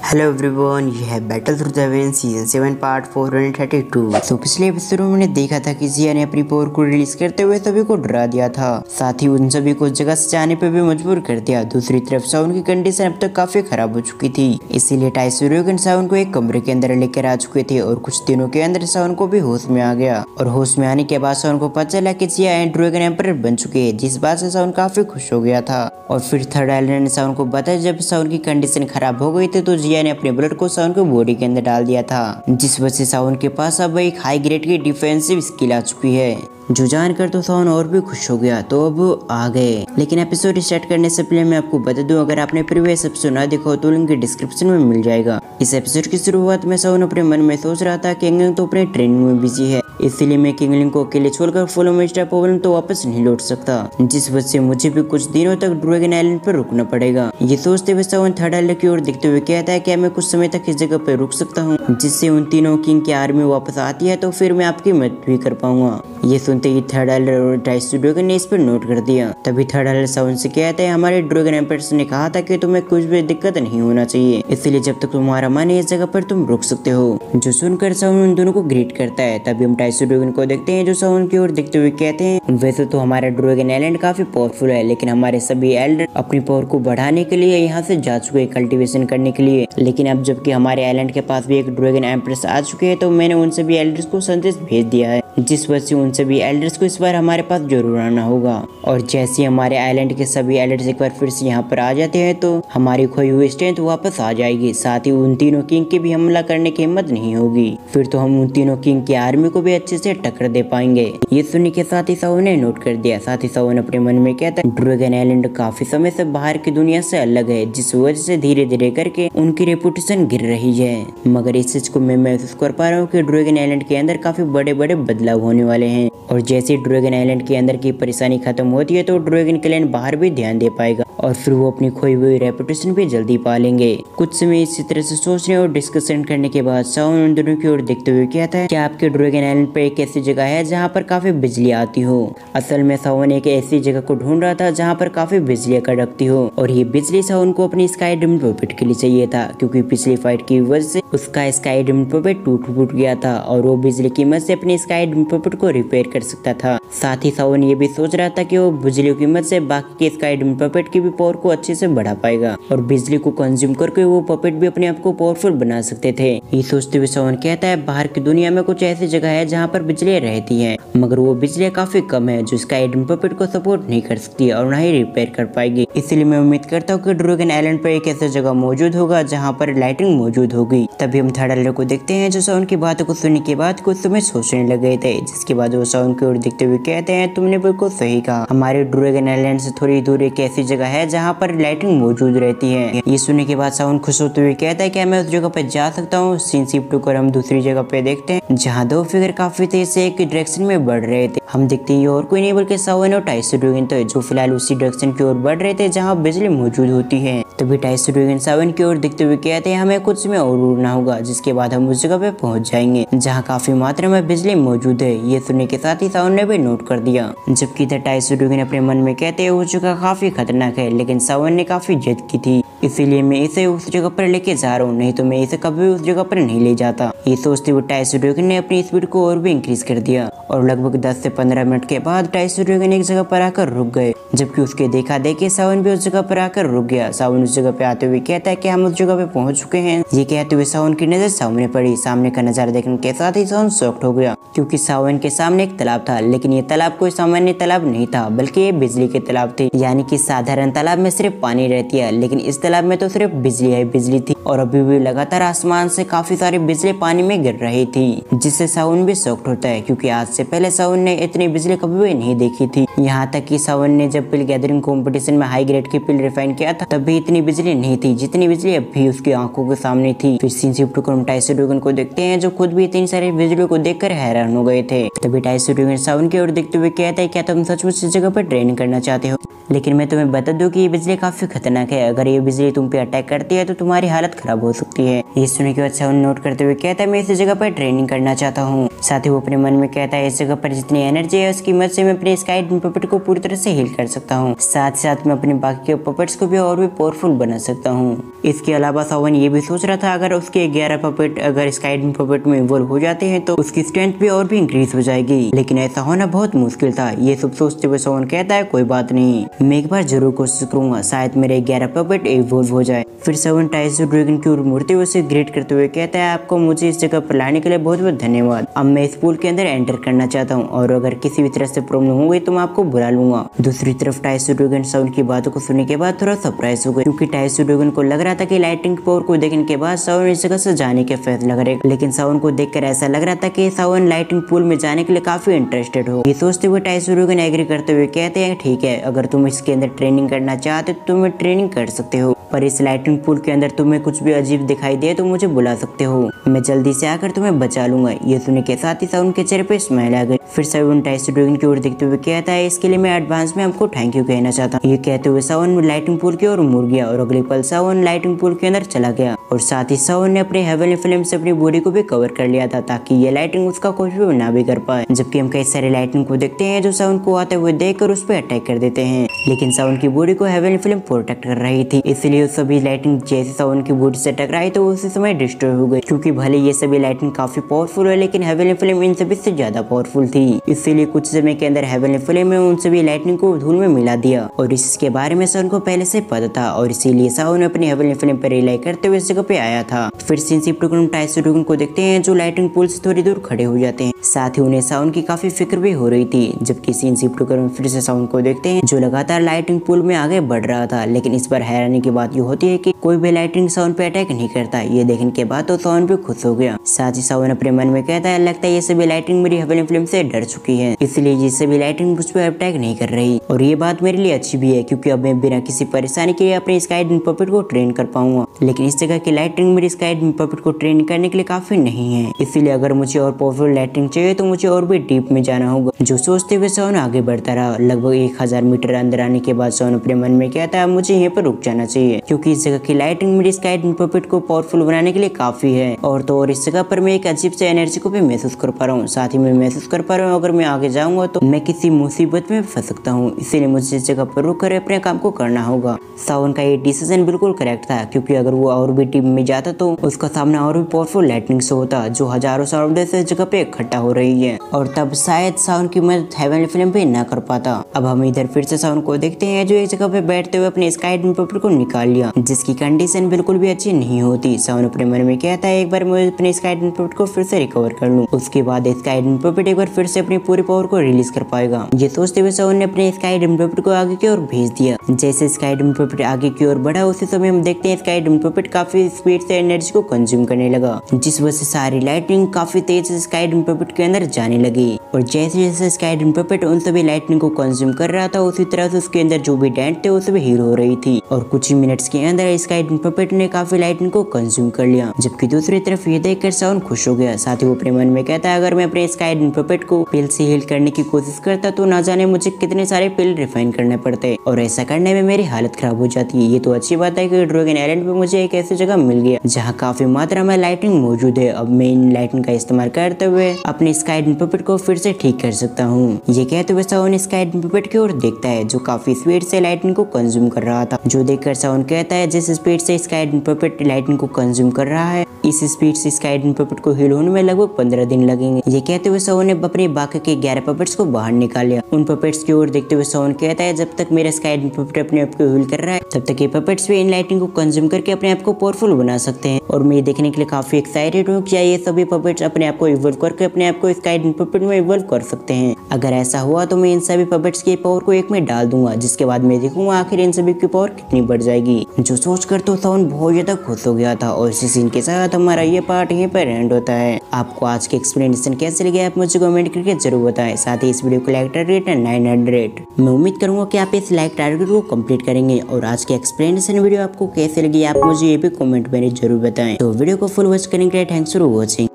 Hello everyone, ये है battle through the when season 7 part 432। तो पिछले एपिसोड में हमने देखा था कि जिया ने अपनी पावर को रिलीज करते हुए सभी को डरा दिया था, साथ ही उन सभी को जगह से जाने पे भी मजबूर कर दिया। दूसरी तरफ साउन की कंडीशन अब तक काफी खराब हो चुकी थी, इसीलिए टाइसुरुगन साउन को एक कमरे के अंदर लेकर आ चुके थे और कुछ दिनों के अंदर साउन को भी होश में आ गया। और होश में आने के बाद साउन को पता चला कि जिया एंड्रोगन एम्परर बन चुके हैं, जिस बात से साउन काफी खुश हो गया था। और फिर थर्ड आइलैंड ने साउन को बताया जब साउन की कंडीशन खराब हो गई थी तो जिया ने अपने ब्लड को साउन के बॉडी के अंदर डाल दिया था, जिस वजह से साउन के पास अब एक हाई ग्रेड की डिफेंसिव स्किल आ चुकी है, जो जानकर तो साउन और भी खुश हो गया। तो अब आ गए, लेकिन एपिसोड स्टार्ट करने से पहले मैं आपको बता दूं, अगर आपने प्रीवियस एपिसोड ना देखा हो तो लिंक डिस्क्रिप्शन में मिल जाएगा। इस एपिसोड की शुरुआत में साउन अपने मन में सोच रहा था कि किंगलिंग तो अपने ट्रेनिंग में बिजी है, इसलिए मैं किंगलिंग को अकेले छोड़कर फॉलो मिस्टर पवन तो वापस नहीं लौट सकता, जिस वजह से मुझे भी कुछ दिनों तक ड्रैगन आइलैंड पर रुकना पड़ेगा। ये सोचते हुए साउन थर्ड आइलैंड की ओर देखते हुए कहता है क्या मैं कुछ समय तक इस जगह पर रुक सकता हूँ, जिससे उन तीनों किंग की आर्मी वापस आती है तो फिर मैं आपकी मदद भी कर पाऊंगा। ये सुनते ही थर्ड आइलैंड और टाइसुरुगन ने इस पर नोट कर दिया। तभी थर्ड आइलैंड साउन से कहते हैं हमारे ड्रैगन एम्परर ने कहा था कि तुम्हें कुछ भी दिक्कत नहीं होना चाहिए, इसलिए जब तक तुम्हारा मन है इस जगह पर तुम रुक सकते हो। जो सुनकर साउन उन दोनों को ग्रीट करता है। तभी हम टाइसुरुगन को देखते हैं जो साउन की ओर देखते हुए कहते हैं वैसे तो हमारा ड्रैगन आइलैंड काफी पावरफुल है, लेकिन हमारे सभी एल्डर अपनी पावर को बढ़ाने के लिए यहाँ से जा चुके हैं कल्टीवेशन करने के लिए, लेकिन अब जबकि हमारे आइलैंड के पास भी एक ड्रैगन एम्परर आ चुके हैं तो मैंने उन सभी एल्डर्स को संदेश भेज दिया है, जिस वजह से उन सभी एल्डर्स को इस बार हमारे पास जरूर आना होगा। और जैसे हमारे आइलैंड के सभी एल्डर्स एक बार फिर से यहाँ पर आ जाते हैं तो हमारी खोई हुई स्ट्रेंथ वापस आ जाएगी, साथ ही उन तीनों किंग की भी हमला करने की हिम्मत नहीं होगी, फिर तो हम उन तीनों किंग की आर्मी को भी अच्छे से टक्कर दे पाएंगे। ये सुनने के साथ ही साउन ने नोट कर दिया। साथ ही साउन अपने मन में कहता है ड्रैगन आइलैंड काफी समय से बाहर की दुनिया से अलग है, जिस वजह से धीरे धीरे करके उनकी रेपुटेशन गिर रही है, मगर इस चीज को मैं महसूस कर पा रहा हूँ कि ड्रैगन आइलैंड के अंदर काफी बड़े बड़े बदलाव होने वाले हैं। और जैसे ड्रैगन आइलैंड के अंदर की परेशानी खत्म होती है तो ड्रैगन क्लैन बाहर भी ध्यान दे पाएगा और फिर वो अपनी खोई हुई रेपुटेशन भी जल्दी पा लेंगे। कुछ समय इसी तरह से सोचने और डिस्कशन करने के बाद साउन उन दोनों की ओर देखते हुए कहता है क्या आपके ड्रैगन आइलैंड पर एक ऐसी जगह है जहाँ पर काफी बिजली आती हो। असल में साउन एक ऐसी जगह को ढूंढ रहा था जहाँ पर काफी बिजली कड़कती हो, और ये बिजली साउन को अपनी स्काई डायमंड पपेट के लिए चाहिए था, क्योंकि पिछली फाइट की वजह से उसका स्काई डायमंड पपेट टूट गया था और वो बिजली की मदद से अपनी स्काई डायमंड पपेट को रिपेयर कर सकता था। साथ ही साउन ये भी सोच रहा था कि वो बिजली की मदद से बाकी के स्काई डायमंड पपेट की भी पावर को अच्छे से बढ़ा पाएगा और बिजली को कंज्यूम करके वो पपेट भी अपने आप को पावरफुल बना सकते थे। ये सोचते हुए साउन कहता है बाहर की दुनिया में कुछ ऐसी जगह है जहाँ पर बिजली रहती है, मगर वो बिजली काफी कम है जो स्काई डायमंड पपेट को सपोर्ट नहीं कर सकती और न ही रिपेयर कर पाएगी। इसलिए मैं उम्मीद करता हूँ कि ड्रैगन आइलैंड पर एक ऐसा जगह मौजूद होगा जहाँ पर लाइटिंग मौजूद होगी। तभी हम थर्ड आइलैंड को देखते हैं जो साउन की बातों को सुनने के बाद कुछ समय सोचने लग गए थे, जिसके बाद वो साउन की ओर देखते हुए कहते हैं तुमने बिल्कुल सही कहा, हमारे ड्रैगन आइलैंड से थोड़ी दूर एक ऐसी जगह है जहाँ पर लाइटिंग मौजूद रहती है। ये सुनने के बाद साउन खुश होते हुए कहता है क्या मैं उस जगह पर जा सकता हूँ। सीन शिफ्ट होकर हम दूसरी जगह पे देखते हैं जहाँ दो फिगर काफी तेज से एक डायरेक्शन में बढ़ रहे थे। हम देखते हैं और कोई नहीं बल्कि साउन और टाइसुरुगन थे जो फिलहाल उसी डायरेक्शन की ओर बढ़ रहे थे जहाँ बिजली मौजूद होती है। तभी टाइसुरुगन साउन की ओर देखते हुए कहते हैं हमें कुछ समय और उड़ना होगा, जिसके बाद हम उस जगह पे पहुंच जाएंगे जहाँ काफी मात्रा में बिजली मौजूद है। ये सुनने के साथ ही साउन ने भी नोट कर दिया, जबकि इधर टाइसुरुगन अपने मन में कहते हैं उस जगह काफी खतरनाक है, लेकिन साउन ने काफी जिद की थी, इसीलिए मैं इसे उस जगह पर लेके जा रहा हूँ, नहीं तो मैं इसे कभी उस जगह पर नहीं ले जाता। ये सोचते हुए टाइसुरुगन ने अपनी स्पीड को और भी इंक्रीज कर दिया और लगभग 10 से 15 मिनट के बाद टाइसुरुगन एक जगह पर आकर रुक गए, जबकि उसके देखा देखी साउन भी उस जगह पर आकर रुक गया। साउन उस जगह पे आते हुए कहता है कि हम उस जगह पे पहुंच चुके हैं। ये कहते हुए साउन की नजर सामने पड़ी। सामने का नजारा देखने के साथ ही साउन शॉक्ड हो गया, क्योंकि साउन के सामने एक तालाब था, लेकिन ये तालाब कोई सामान्य तालाब नहीं था, बल्कि ये बिजली के तालाब थे। यानी कि साधारण तालाब में सिर्फ पानी रहती है, लेकिन इस तालाब में तो सिर्फ बिजली थी और अभी भी लगातार आसमान से काफी सारी बिजली पानी में गिर रही थी, जिससे साउन भी शॉक्ड होता है, क्योंकि आज से पहले साउन ने इतनी बिजली कभी भी नहीं देखी थी। यहाँ तक कि साउन ने जब पिल गैदरिंग कंपटीशन में हाई ग्रेड की पिल रिफाइन किया था तब भी इतनी बिजली नहीं थी जितनी बिजली अब भी उसकी आंखों के सामने थी। फिर सीन शिफ्ट होकर हम टाइसुरुगन को देखते हैं जो खुद भी इतनी सारी बिजली को देखकर हैरान हो गए थे। तभी टाइसुरुगन साउन की ओर देखते हुए कहता है क्या तुम सचमुच इस जगह पर ट्रेनिंग करना चाहते हो। लेकिन मैं तुम्हें बता दूं कि ये बिजली काफी खतरनाक है। अगर ये बिजली तुम पे अटैक करती है तो तुम्हारी हालत खराब हो सकती है। ये सुनने के बाद सावन नोट करते हुए कहता है मैं इस जगह पर ट्रेनिंग करना चाहता हूँ। साथ ही वो अपने मन में कहता है इस जगह पर जितनी एनर्जी है उसकी मदद से मैं अपने स्काई पपेट को पूरी तरह से हील कर सकता हूँ। साथ ही साथ मैं अपने बाकी के पपेट्स को भी और भी पावरफुल बना सकता हूँ। इसके अलावा सावन ये भी सोच रहा था अगर उसके 11 पपेट अगर स्काई पपेट में इन्वॉल्व हो जाते हैं तो उसकी स्ट्रेंथ भी और भी इंक्रीज हो जाएगी, लेकिन ऐसा होना बहुत मुश्किल था। ये सब सोचते हुए सावन कहता है कोई बात नहीं, मैं एक बार जरूर कोशिश करूंगा, शायद मेरे 11 पपेट इवॉल्व हो जाए। फिर सावन टाइसो ड्रैगन की ओर मुड़ते हुए उसे ग्रेट करते हुए कहता है आपको मुझे इस जगह पर लाने के लिए बहुत बहुत धन्यवाद। अब मैं इस पूल के अंदर एंटर करना चाहता हूँ और अगर किसी भी तरह से प्रॉब्लम हो गई तो मैं आपको बुला लूंगा। दूसरी तरफ टाइसो ड्रैगन सावन की बातों को सुनने के बाद थोड़ा सरप्राइज हो गए, क्योंकि टाइसो ड्रैगन को लग रहा था कि लाइटिंग पावर को देखने के बाद सावन इस जगह से जाने के फैसला करेगा, लेकिन सावन को देखकर ऐसा लग रहा था कि सावन लाइटिंग पूल में जाने के लिए काफी इंटरेस्टेड हो। ये सोचते हुए टाइसो ड्रैगन एग्री करते हुए कहते हैं ठीक है, अगर तुम इसके अंदर ट्रेनिंग करना चाहते तो तुम्हें ट्रेनिंग कर सकते हो, पर इस लाइटिंग पूल के अंदर तुम्हें कुछ भी अजीब दिखाई दे तो मुझे बुला सकते हो, मैं जल्दी से आकर तुम्हें बचा लूंगा। ये सुनने के साथ ही सावन के चेहरे पे स्माइल आ गई। फिर सावन टाइसो ड्रैगन की ओर देखते हुए कहता है इसके लिए मैं एडवांस में आपको थैंक यू कहना चाहता हूँ। ये कहते हुए सावन लाइटिंग पूल की ओर मुड़ गया और अगले पल सावन लाइटिंग पूल के अंदर चला गया और साथ ही सावन ने अपने हेवनली फ्लेम से अपनी बॉडी को भी कवर कर लिया था ताकि ये लाइटिंग उसका कुछ भी ना भी कर पाए। जबकि हम कई सारे लाइटिंग को देखते हैं जो सावन को आते हुए देखकर उस पर अटैक कर देते हैं, लेकिन सावन की बॉडी को हेवनली फ्लेम प्रोटेक्ट कर रही थी, इसलिए सभी लाइटिंग जैसे सावन की बॉडी से टकराई तो उसी समय डिस्ट्रॉय हो गई। क्योंकि भले ये सभी लाइटिंग काफी पावरफुल है लेकिन हेवनली फ्लेम इन सभी से ज्यादा पावरफुल थी, इसीलिए कुछ समय के अंदर हेवनली फ्लेम में उन सभी लाइटिंग को धूल में मिला दिया और इसके बारे में सावन को पहले से पता था और इसीलिए सावन अपनी हेवनली फ्लेम पर रिलाई करते हुए इस जगह पे आया था। फिर सिनशिप टोकन टाइसो ड्रैगन को देखते हैं जो लाइटिंग पूल से थोड़ी दूर खड़े हो जाते हैं, साथ ही उन्हें सावन की काफी फिक्र भी हो रही थी। जबकि सिनशिप टोकन फिर से सावन को देखते हैं जो लगातार लाइटिंग पूल में आगे बढ़ रहा था, लेकिन इस बार हैरानी की बात ये होती है कि कोई भी लाइटिंग सावन पे अटैक नहीं करता। ये देखने के बाद तो सावन भी खुश हो गया। साथ ही सावन अपने मन में कहता है लगता है ये सभी लाइटिंग मेरी हेवनली फ्लेम से डर चुकी है, इसलिए ये सभी लाइटिंग मुझ पर अटैक नहीं कर रही और ये बात मेरे लिए अच्छी भी है क्योंकि अब मैं बिना किसी परेशानी के अपने स्काई पपेट को ट्रेन कर पाऊंगा। लेकिन इस जगह की लाइटिंग मेरी स्काई पपेट को ट्रेन करने के लिए काफी नहीं है, इसीलिए अगर मुझे और पावरफुल लाइटिंग चाहिए तो मुझे और भी डीप में जाना होगा। जो सोचते हुए सावन आगे बढ़ता रहा। लगभग 1000 मीटर अंदर आने के बाद सावन अपने मन में कहता है मुझे यहाँ पर रुक जाना चाहिए क्योंकि इस जगह की लाइटिंग मेरी स्काई पपेट को पावरफुल बनाने के लिए काफी है और तो और इस जगह पर मैं एक अजीब से एनर्जी को भी महसूस कर पा रहा हूँ। साथ ही मैं महसूस कर पा रहा हूँ अगर मैं आगे जाऊंगा तो मैं किसी मुसीबत में फंस सकता हूँ, इसीलिए मुझे इस जगह पर रुक कर अपने काम को करना होगा। सावन का ये डिसीजन बिल्कुल करेक्ट था क्योंकि अगर वो और भी टीम में जाता तो उसका सामना और भी पावरफुल लाइटनिंग से होता जो हजारों साउंड से जगह पे इकट्ठा हो रही है और तब शायद सावन की मदद हेवनली फ्लेम पे ना कर पाता। अब हम इधर फिर से सावन को देखते हैं जो एक जगह पे बैठते हुए अपने स्काई पपेट को निकाल लिया जिसकी कंडीशन बिल्कुल भी अच्छी नहीं होती। सावन अपने मन में कहता है एक बार मैं अपने स्काई पपेट को फिर से रिकवर कर लूं, उसके बाद स्काई पपेट एक बार फिर से अपनी पूरी पावर को रिलीज कर पाएगा। ये सोचते हुए सावन ने अपने स्काई पपेट को आगे की ओर भेज दिया। जैसे स्काई पपेट आगे की ओर बढ़ा उसी समय हम देखते हैं स्काई पपेट काफी स्पीड से एनर्जी को कंज्यूम करने लगा जिस वजह से सारी लाइटिंग काफी तेज से स्काई पपेट के अंदर जाने लगी और जैसे जैसे स्काई पपेट उन सभी लाइटिंग को कंज्यूम कर रहा था उसी तरह से उसके अंदर जो भी डेंट थे वो सभी हील हो रही थी और कुछ ही मिनट्स के अंदर स्काई पपेट ने काफी लाइटिंग को कंज्यूम कर लिया। जबकि दूसरी तरफ ये देखकर सावन खुश हो गया। साथ ही वो अपने मन में कहता है अगर मैं अपने स्काई पपेट को पिल से हील करने की कोशिश करता तो ना जाने मुझे कितने सारे पिल रिफाइन करने पड़ते और ऐसा करने में मेरी हालत खराब हो जाती है। ये तो अच्छी बात है कि ड्रैगन आइलैंड पे मुझे एक ऐसी जगह मिल गया जहाँ काफी मात्रा में लाइटिंग मौजूद है। अब मैं इन लाइटिंग का इस्तेमाल करते हुए अपने स्काई पपेट को फिर से ठीक कर सकता हूँ। ये कहते हुए सावन स्काई पपेट की ओर देखता है जो काफी स्पीड से लाइटिंग को कंज्यूम कर रहा था। जो देखकर सावन कहता है जिस स्पीड से स्काई पपेट लाइटिंग को कंज्यूम कर रहा है इस स्पीड से स्काई पपेट को हील होने में लगभग 15 दिन लगेंगे। ये कहते हुए सावन ने अपने बाकी के 11 पपेट्स को बाहर निकाल लिया। उन पपेट्स की ओर देखते हुए सावन कहता है जब तक मेरा स्काई पपेट अपने आप को हील कर रहा है तब तक ये पपेट्स भी इन लाइटिंग को कंज्यूम करके अपने आप को पावरफुल बना सकते हैं और मैं देखने के लिए काफी एक्साइटेड हूँ क्या ये सभी पपेट्स अपने आप को इवॉल्व करके अपने आप को स्काई पपेट में इवॉल्व कर सकते हैं। अगर ऐसा हुआ तो मैं इन सभी पपेट्स की पावर को एक में डाल दूंगा जिसके बाद मैं देखूंगा आखिर इन सभी की पावर कितनी बढ़ जाएगी। जो सोचकर तो सावन बहुत ज्यादा खुश हो गया था और इसी सीन के साथ हमारा ये पार्ट यहीं पर एंड होता है। आपको आज के एक्सप्लेनेशन कैसे लगे आप मुझे कमेंट करके जरूर बताएं। साथ ही इस वीडियो को लाइक टारगेट है 900। मैं उम्मीद करूंगा कि आप इस लाइक टारगेट को कंप्लीट करेंगे और आज के एक्सप्लेनेशन वीडियो आपको कैसे लगी आप मुझे ये भी कमेंट में जरूर बताएं। तो वीडियो को फुल वॉच करने के लिए थैंक्स फॉर वॉचिंग।